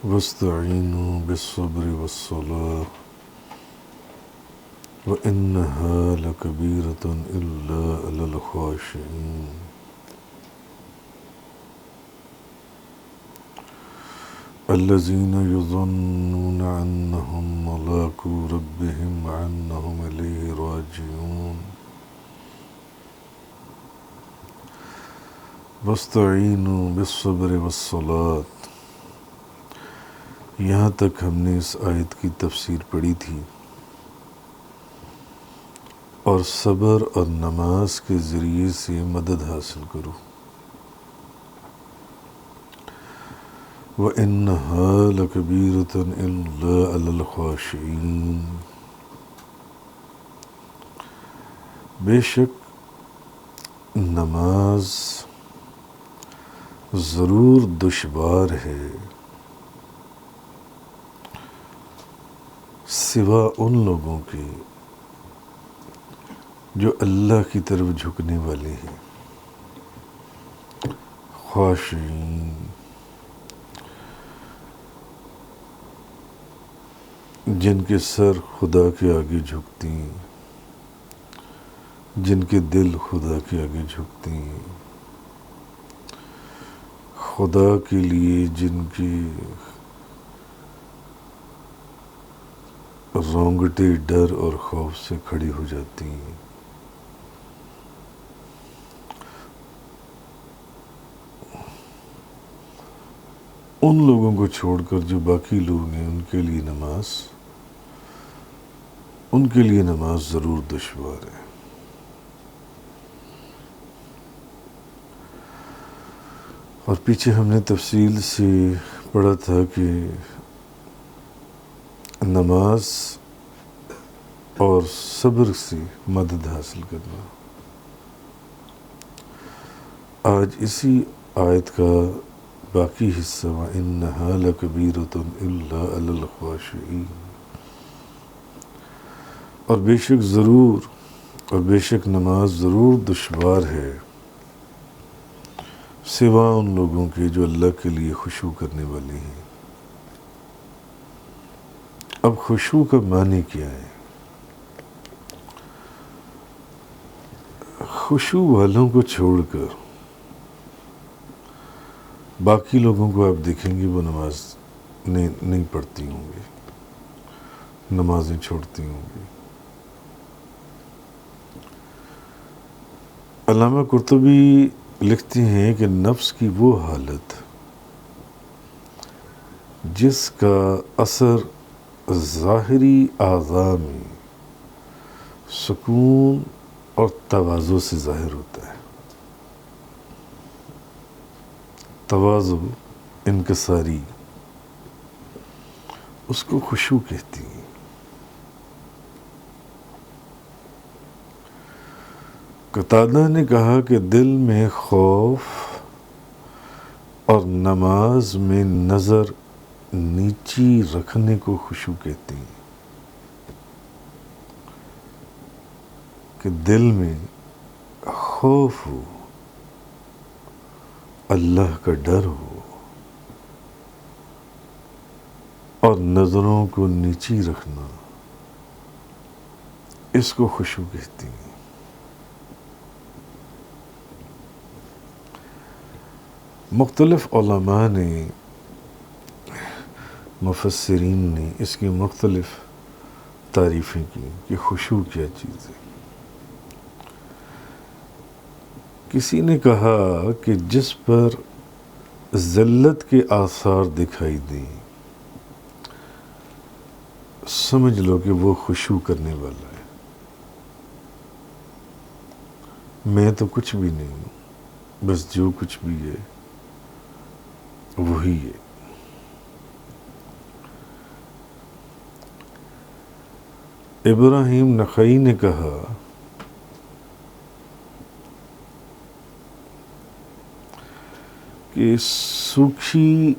واستعینوا بالصبر والصلاة وإنها لكبيرة إلا على الخاشعين الذين يظنون أنهم ملاقو ربهم وأنهم إليه راجعون واستعینوا بالصبر والصلاة. یہاں تک ہم نے اس آیت کی تفسیر پڑھی تھی، اور صبر اور نماز کے ذریعے سے مدد حاصل کرو. وَإِنَّهَا لَكَبِيرَةٌ إِلَّا عَلَى الْخَاشِعِينَ. بے شک نماز ضرور دشوار ہے سوا ان لوگوں کے جو اللہ کی طرف جھکنے والے ہیں. خاشعین، جن کے سر خدا کے آگے جھکتی ہیں، جن کے دل خدا کے آگے جھکتے ہیں، خدا کے لیے جن کی رونگٹے ڈر اور خوف سے کھڑی ہو جاتی ہیں. ان لوگوں کو چھوڑ کر جو باقی لوگ ہیں ان کے لیے نماز ضرور دشوار ہے. اور پیچھے ہم نے تفصیل سے پڑھا تھا کہ نماز اور صبر سے مدد حاصل کرنا. آج اسی آیت کا باقی حصہ وَإِنَّهَا لَكَبِيرَةٌ إِلَّا عَلَى الْخَاشِعِينَ. اور بے شک نماز ضرور دشوار ہے سوا ان لوگوں کے جو اللہ کے لیے خشوع کرنے والے ہیں. اب خشوع کا معنی کیا ہے؟ خشوع والوں کو چھوڑ کر باقی لوگوں کو آپ دیکھیں گے وہ نماز نہیں پڑھتی ہوں گی، نمازیں چھوڑتی ہوں گی. علامہ قرطبی لکھتے ہیں کہ نفس کی وہ حالت جس کا اثر ظاہری اعضاء میں سکون اور تواضع سے ظاہر ہوتا ہے. تواضع، انکساری، اس کو خشوع کہتی ہیں. قتادہ نے کہا کہ دل میں خوف اور نماز میں نظر نیچی رکھنے کو خشوع کہتے ہیں. کہ دل میں خوف ہو، اللہ کا ڈر ہو، اور نظروں کو نیچی رکھنا، اس کو خشوع کہتے ہیں. مختلف علماء نے، مفسرین نے اس کی مختلف تعریفیں کی کہ خشوع کیا چیز ہے. کسی نے کہا کہ جس پر ذلت کے آثار دکھائی دیں سمجھ لو کہ وہ خشوع کرنے والا ہے. میں تو کچھ بھی نہیں ہوں، بس جو کچھ بھی ہے وہی ہے. ابراہیم نخعی نے کہا کہ سوکھی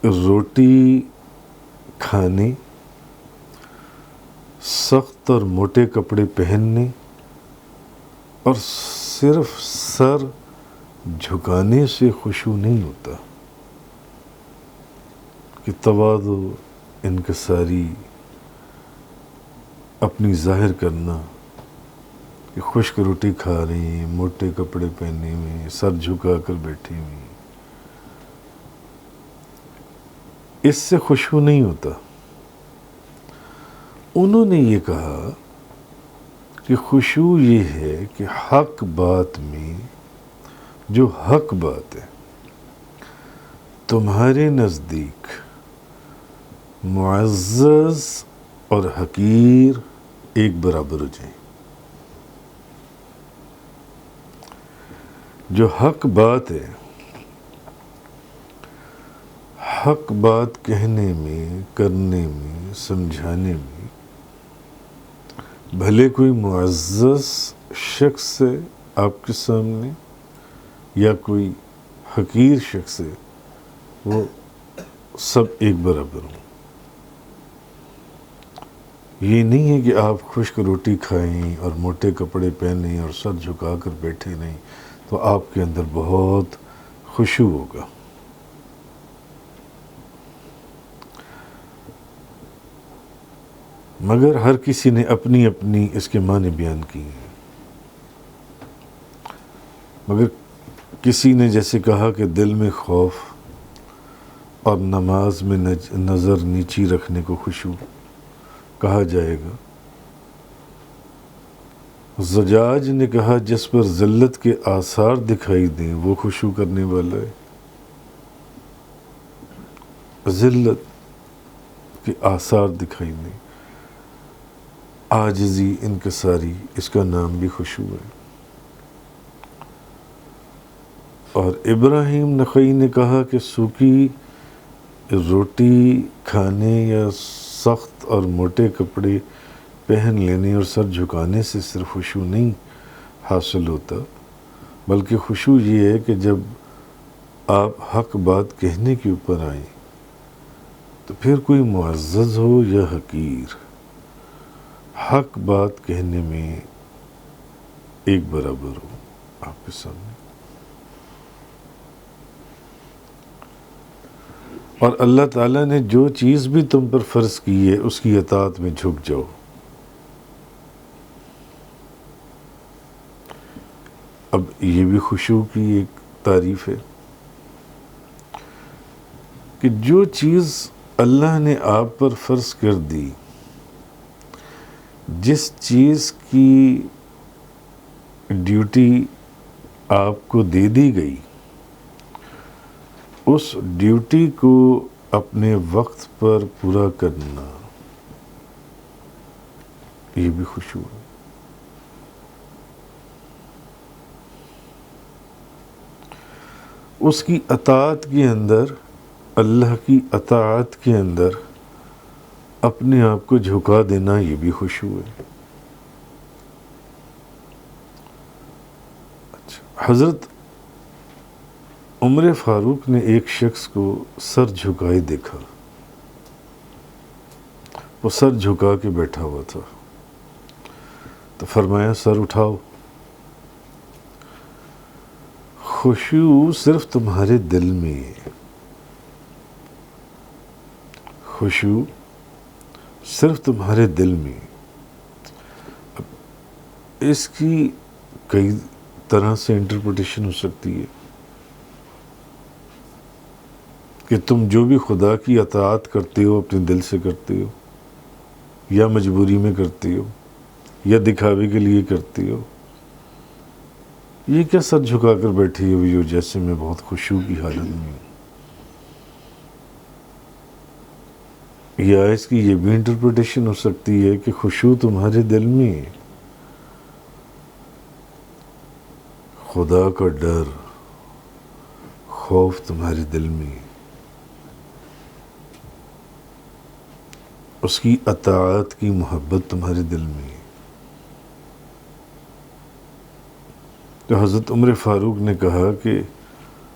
روٹی کھانے، سخت اور موٹے کپڑے پہننے اور صرف سر جھکانے سے خشوع نہیں ہوتا. کہ تواضع، انکساری، اپنی ظاہر کرنا کہ خشک روٹی کھا رہی ہیں، موٹے کپڑے پہنے ہوئے، سر جھکا کر بیٹھی ہوئی، اس سے خشوع نہیں ہوتا۔ انہوں نے یہ کہا کہ خشوع یہ ہے کہ حق بات میں، جو حق بات ہے تمہارے نزدیک معزز اور حقیر ایک برابر ہو جائیں۔ جو حق بات ہے، حق بات کہنے میں، کرنے میں، سمجھانے میں، بھلے کوئی معزز شخص ہے آپ کے سامنے یا کوئی حقیر شخص ہے، وہ سب ایک برابر ہوں۔ یہ نہیں ہے کہ آپ خشک روٹی کھائیں اور موٹے کپڑے پہنیں اور سر جھکا کر بیٹھے نہیں تو آپ کے اندر بہت خشوع ہوگا۔ مگر ہر کسی نے اپنی اپنی اس کے معنی بیان کیے ہیں۔ مگر کسی نے جیسے کہا کہ دل میں خوف اور نماز میں نظر نیچی رکھنے کو خشوع کہا جائے گا۔ زجاج نے کہا جس پر ذلت کے آثار دکھائی دیں وہ خشوع کرنے والا ہے۔ ذلت کے آثار دکھائی دیں، عاجزی، انکساری، اس کا نام بھی خشوع ہے۔ اور ابراہیم نخعی نے کہا کہ سوکھی روٹی کھانے یا سخت اور موٹے کپڑے پہن لینے اور سر جھکانے سے صرف خشوع نہیں حاصل ہوتا، بلکہ خشوع یہ ہے کہ جب آپ حق بات کہنے کے اوپر آئیں تو پھر کوئی معزز ہو یا حقیر، حق بات کہنے میں ایک برابر ہو آپ کے سامنے۔ اور اللہ تعالیٰ نے جو چیز بھی تم پر فرض کی ہے اس کی اطاعت میں جھک جاؤ۔ اب یہ بھی خشوع کی ایک تعریف ہے کہ جو چیز اللہ نے آپ پر فرض کر دی، جس چیز کی ڈیوٹی آپ کو دے دی گئی، اس ڈیوٹی کو اپنے وقت پر پورا کرنا، یہ بھی خشوع ہے۔ اس کی اطاعت کے اندر، اللہ کی اطاعت کے اندر اپنے آپ کو جھکا دینا، یہ بھی خشوع ہے۔ حضرت عمر فاروق نے ایک شخص کو سر جھکائے دیکھا، وہ سر جھکا کے بیٹھا ہوا تھا، تو فرمایا سر اٹھاؤ۔ خشوع صرف تمہارے دل میں ہے، خشوع صرف تمہارے دل میں۔ اب اس کی کئی طرح سے انٹرپریٹیشن ہو سکتی ہے کہ تم جو بھی خدا کی اطاعت کرتے ہو اپنے دل سے کرتے ہو، یا مجبوری میں کرتے ہو، یا دکھاوے کے لیے کرتے ہو۔ یہ کیا سر جھکا کر بیٹھی ہوئی ہو جیسے میں بہت خشوع کی حالت میں ہوں؟ یا اس کی یہ بھی انٹرپریٹیشن ہو سکتی ہے کہ خشوع تمہارے دل میں ہے، خدا کا ڈر، خوف تمہارے دل میں ہے، اس کی اطاعت کی محبت تمہارے دل میں ہے۔ تو حضرت عمر فاروق نے کہا کہ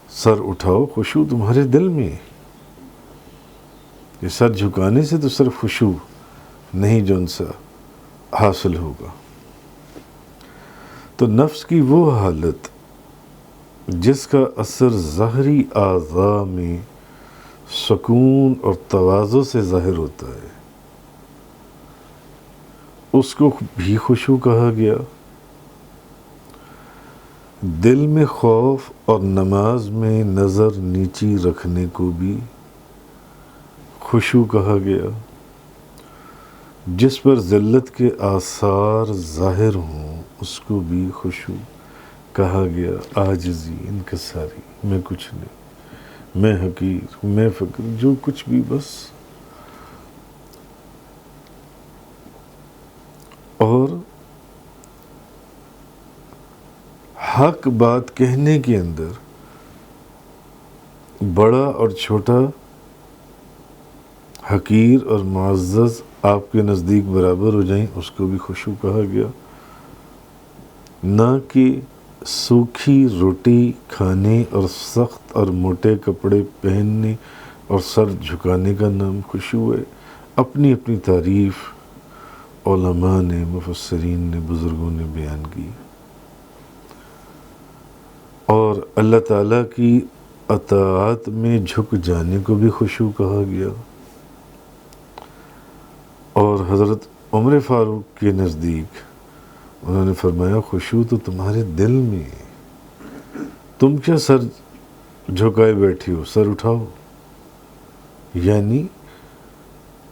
سر اٹھاؤ، خشوع تمہارے دل میں ہے۔ یہ سر جھکانے سے تو صرف خشوع نہیں جو ان سے حاصل ہوگا۔ تو نفس کی وہ حالت جس کا اثر ظاہری اعضاء میں سکون اور تواضع سے ظاہر ہوتا ہے، اس کو بھی خشوع کہا گیا۔ دل میں خوف اور نماز میں نظر نیچی رکھنے کو بھی خشوع کہا گیا۔ جس پر ذلت کے آثار ظاہر ہوں اس کو بھی خشوع کہا گیا۔ عاجزی، انکساری، میں کچھ نہیں، میں حقیر، میں فقیر، جو کچھ بھی، بس۔ اور حق بات کہنے کے اندر بڑا اور چھوٹا، حقیر اور معزز آپ کے نزدیک برابر ہو جائیں، اس کو بھی خشوع کہا گیا۔ نہ کہ سوکھی روٹی کھانے اور سخت اور موٹے کپڑے پہننے اور سر جھکانے کا نام خشوع ہے۔ اپنی اپنی تعریف علماء نے، مفسرین نے، بزرگوں نے بیان کی۔ اور اللہ تعالیٰ کی اطاعت میں جھک جانے کو بھی خشوع کہا گیا۔ اور حضرت عمر فاروق کے نزدیک انہوں نے فرمایا خشوع تو تمہارے دل میں ہے، تم کیا سر جھکائے بیٹھی ہو، سر اٹھاؤ۔ یعنی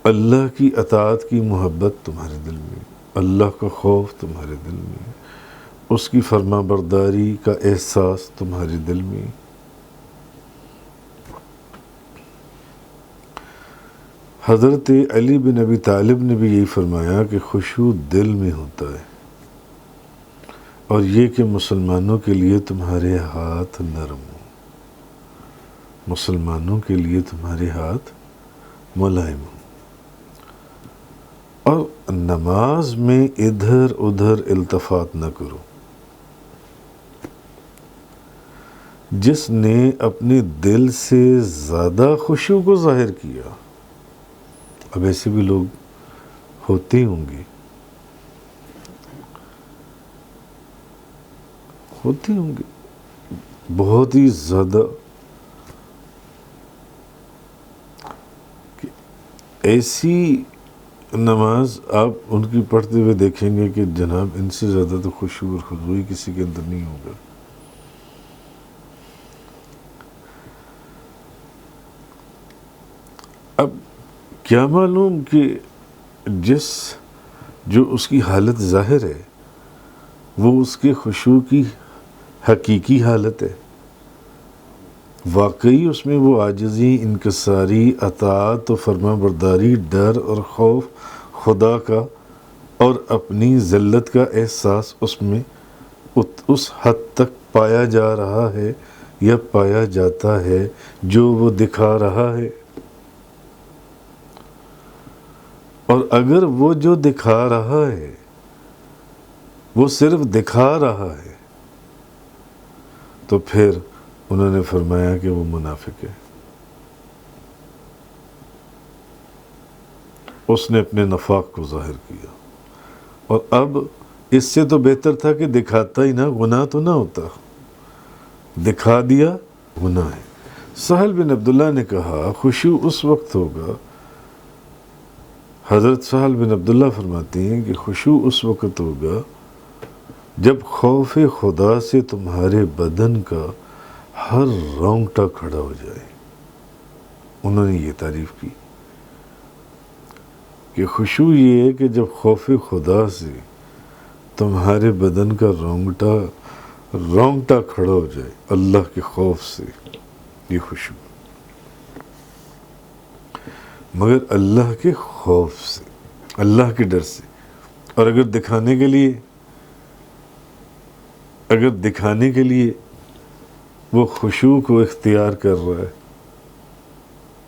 اللہ کی اطاعت کی محبت تمہارے دل میں، اللہ کا خوف تمہارے دل میں، اس کی فرما برداری کا احساس تمہارے دل میں۔ حضرت علی بن ابی طالب نے بھی یہی فرمایا کہ خشوع دل میں ہوتا ہے، اور یہ کہ مسلمانوں کے لیے تمہارے ہاتھ نرم ہوں، مسلمانوں کے لیے تمہارے ہاتھ ملائم ہوں، اور نماز میں ادھر ادھر التفات نہ کرو۔ جس نے اپنے دل سے زیادہ خشوع کو ظاہر کیا، اب ایسے بھی لوگ ہوتے ہوں گے، بہت ہی زیادہ، کہ ایسی نماز آپ ان کی پڑھتے ہوئے دیکھیں گے کہ جناب ان سے زیادہ تو خشوع اور خضوع کسی کے اندر نہیں ہوگا۔ اب کیا معلوم کہ جو اس کی حالت ظاہر ہے وہ اس کے خشوع کی حقیقی حالت ہے، واقعی اس میں وہ عاجزی، انکساری، اطاعت و فرما برداری، ڈر اور خوف خدا کا اور اپنی ذلت کا احساس اس میں اس حد تک پایا جا رہا ہے یا پایا جاتا ہے جو وہ دکھا رہا ہے۔ اور اگر وہ جو دکھا رہا ہے وہ صرف دکھا رہا ہے تو پھر انہوں نے فرمایا کہ وہ منافق ہے، اس نے اپنے نفاق کو ظاہر کیا۔ اور اب اس سے تو بہتر تھا کہ دکھاتا ہی نہ، گناہ تو نہ ہوتا، دکھا دیا گناہ ہے۔ سہل بن عبداللہ نے کہا خشوع اس وقت ہوگا، حضرت سہل بن عبداللہ فرماتے ہیں کہ خشوع اس وقت ہوگا جب خوف خدا سے تمہارے بدن کا ہر رونگٹا کھڑا ہو جائے۔ انہوں نے یہ تعریف کی کہ خشوع یہ ہے کہ جب خوف خدا سے تمہارے بدن کا رونگٹا کھڑا ہو جائے، اللہ کے خوف سے، یہ خشوع، مگر اللہ کے خوف سے، اللہ کے ڈر سے۔ اور اگر دکھانے کے لیے وہ خشوع کو اختیار کر رہا ہے،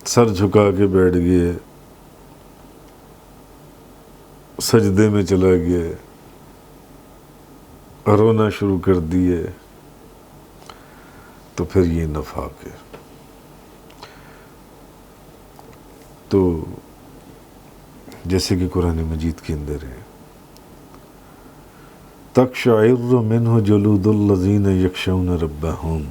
سر جھکا کے بیٹھ گئے، سجدے میں چلا گیا، رونا شروع کر دیے، تو پھر یہ نفاق ہے۔ تو جیسے کہ قرآن مجید کے اندر ہے تقشعر منہ جلود الذین یخشون ربہم،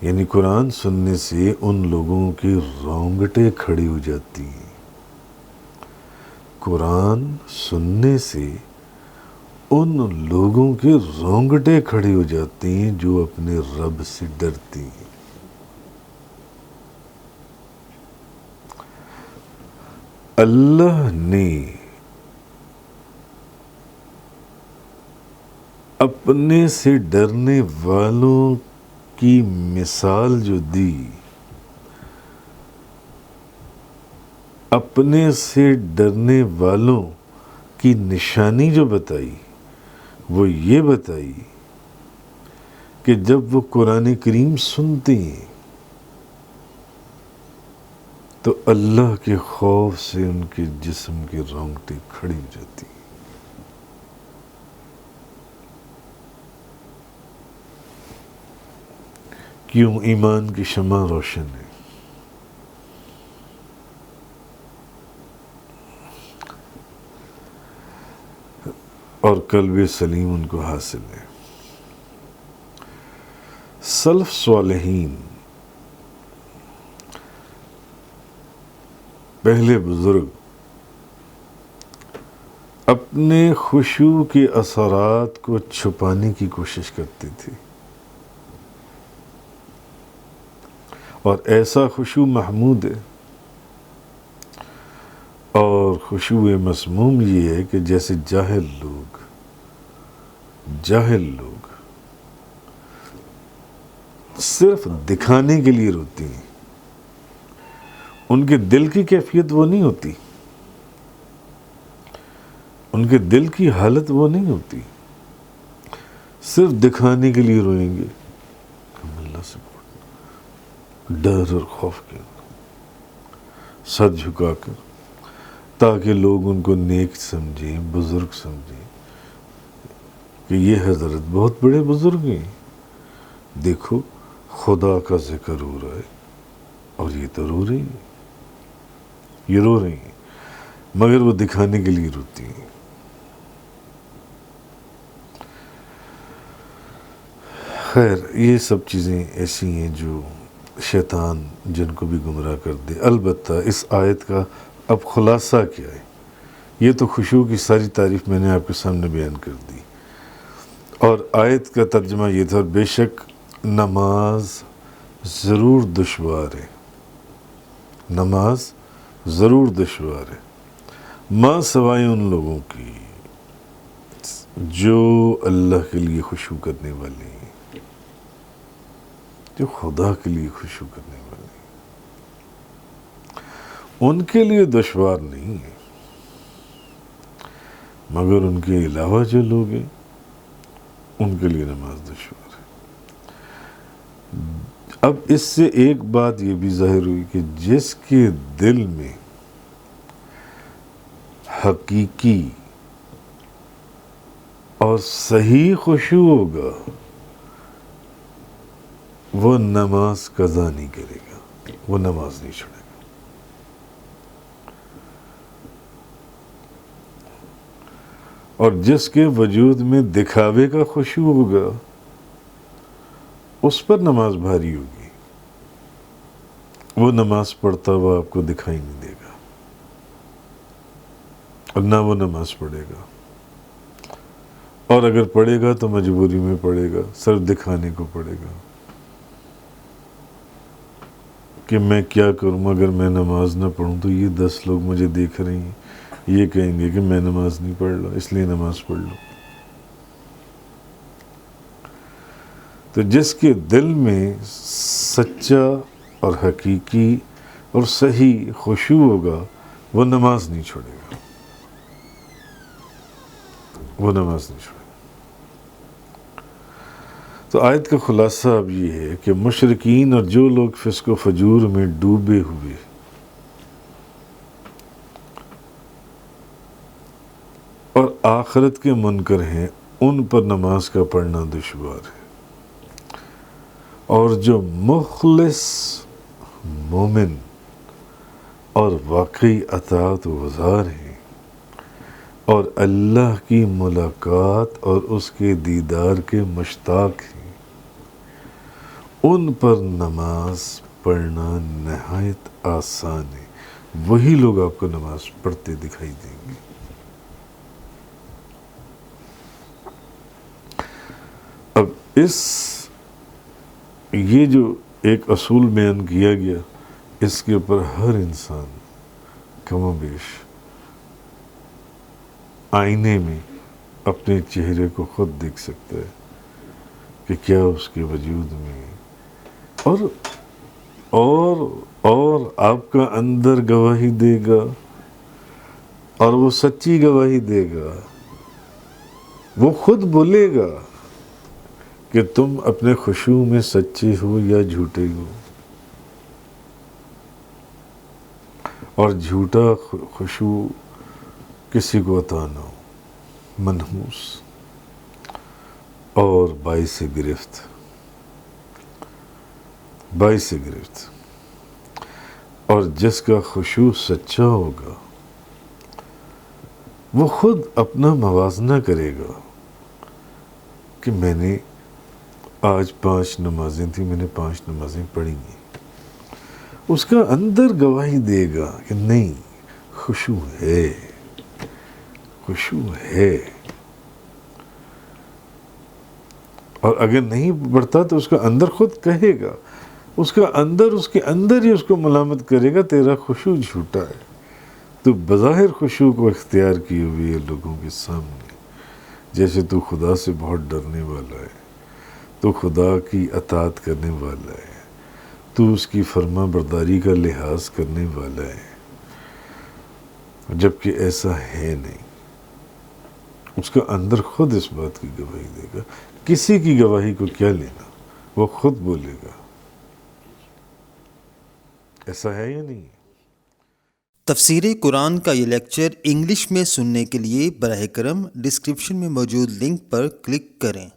یعنی قرآن سننے سے ان لوگوں کے رونگٹے کھڑی ہو جاتی ہیں، قرآن سننے سے ان لوگوں کے رونگٹے کھڑے ہو جاتے ہیں جو اپنے رب سے ڈرتی ہیں۔ اللہ نے اپنے سے ڈرنے والوں کی مثال جو دی، اپنے سے ڈرنے والوں کی نشانی جو بتائی، وہ یہ بتائی کہ جب وہ قرآن کریم سنتے ہیں تو اللہ کے خوف سے ان کے جسم کے رونگٹے کھڑی ہو جاتی ہیں۔ کیوں؟ ایمان کی شمع روشن ہے، اور قلب سلیم ان کو حاصل ہے۔ سلف صالحین، پہلے بزرگ اپنے خشوع کے اثرات کو چھپانے کی کوشش کرتے تھے، اور ایسا خشوع محمود ہے، اور خشوع مسموم یہ ہے کہ جیسے جاہل لوگ صرف دکھانے کے لیے روتے ہیں، ان کے دل کی کیفیت وہ نہیں ہوتی، ان کے دل کی حالت وہ نہیں ہوتی، صرف دکھانے کے لیے روئیں گے، ہم اللہ سے ڈر اور خوف کے سر جھکا کر، تاکہ لوگ ان کو نیک سمجھیں، بزرگ سمجھیں کہ یہ حضرت بہت بڑے بزرگ ہیں، دیکھو خدا کا ذکر ہو رہا ہے اور یہ تو رو رہی ہیں، یہ رو رہی ہیں، مگر وہ دکھانے کے لیے روتی ہیں۔ خیر، یہ سب چیزیں ایسی ہیں جو شیطان جن کو بھی گمراہ کر دے۔ البتہ اس آیت کا اب خلاصہ کیا ہے؟ یہ تو خشوع کی ساری تعریف میں نے آپ کے سامنے بیان کر دی، اور آیت کا ترجمہ یہ تھا، بے شک نماز ضرور دشوار ہے، نماز ضرور دشوار ہے، ماں سوائے ان لوگوں کی جو اللہ کے لیے خشوع کرنے والے ہیں، جو خدا کے لیے خشوع کرنے والے ہیں، ان کے لیے دشوار نہیں ہے، مگر ان کے علاوہ جو لوگ ہیں ان کے لیے نماز دشوار ہے۔ اب اس سے ایک بات یہ بھی ظاہر ہوئی کہ جس کے دل میں حقیقی اور صحیح خشوع ہوگا، وہ نماز قضا نہیں کرے گا، وہ نماز نہیں چھوڑے گا۔ اور جس کے وجود میں دکھاوے کا خشوع ہوگا، اس پر نماز بھاری ہوگی، وہ نماز پڑھتا ہوا آپ کو دکھائی نہیں دے گا، اور نہ وہ نماز پڑھے گا، اور اگر پڑھے گا تو مجبوری میں پڑھے گا، صرف دکھانے کو پڑھے گا کہ میں کیا کروں، اگر میں نماز نہ پڑھوں تو یہ 10 لوگ مجھے دیکھ رہے ہیں، یہ کہیں گے کہ میں نماز نہیں پڑھ رہا، اس لیے نماز پڑھ لو۔ تو جس کے دل میں سچا اور حقیقی اور صحیح خشوع ہوگا، وہ نماز نہیں چھوڑے گا، وہ نماز نہیں چھوڑے گا۔ تو آیت کا خلاصہ اب یہ ہے کہ مشرکین اور جو لوگ فسق و فجور میں ڈوبے ہوئے اور آخرت کے منکر ہیں، ان پر نماز کا پڑھنا دشوار ہے، اور جو مخلص مومن اور واقعی اطاعت و گزار ہیں اور اللہ کی ملاقات اور اس کے دیدار کے مشتاق ہیں، ان پر نماز پڑھنا نہایت آسان ہے، وہی لوگ آپ کو نماز پڑھتے دکھائی دیں گے۔ اب یہ جو ایک اصول بیان کیا گیا، اس کے اوپر ہر انسان کم و بیش آئینے میں اپنے چہرے کو خود دیکھ سکتا ہے کہ کیا اس کے وجود میں اور آپ کا اندر گواہی دے گا، اور وہ سچی گواہی دے گا، وہ خود بولے گا کہ تم اپنے خشوع میں سچے ہو یا جھوٹے ہو۔ اور جھوٹا خشوع کسی کو عطا نہ ہو، منحوس اور باعث گرفت۔ اور جس کا خشوع سچا ہوگا وہ خود اپنا موازنہ کرے گا کہ میں نے آج 5 نمازیں تھیں، میں نے 5 نمازیں پڑھی ہیں۔ اس کا اندر گواہی دے گا کہ نہیں، خشوع ہے۔ اور اگر نہیں پڑھتا تو اس کا اندر خود کہے گا، اس کے اندر ہی اس کو ملامت کرے گا، تیرا خشوع جھوٹا ہے، تو بظاہر خشوع کو اختیار کیے ہوئے لوگوں کے سامنے جیسے تو خدا سے بہت ڈرنے والا ہے، تو خدا کی اطاعت کرنے والا ہے، تو اس کی فرما برداری کا لحاظ کرنے والا ہے، جبکہ ایسا ہے نہیں۔ اس کا اندر خود اس بات کی گواہی دے گا، کسی کی گواہی کو کیا لینا، وہ خود بولے گا۔ ایسا ہے یا نہیں؟ تفسیر قرآن کا یہ لیکچر انگلش میں سننے کے لیے براہ کرم ڈسکرپشن میں موجود لنک پر کلک کریں۔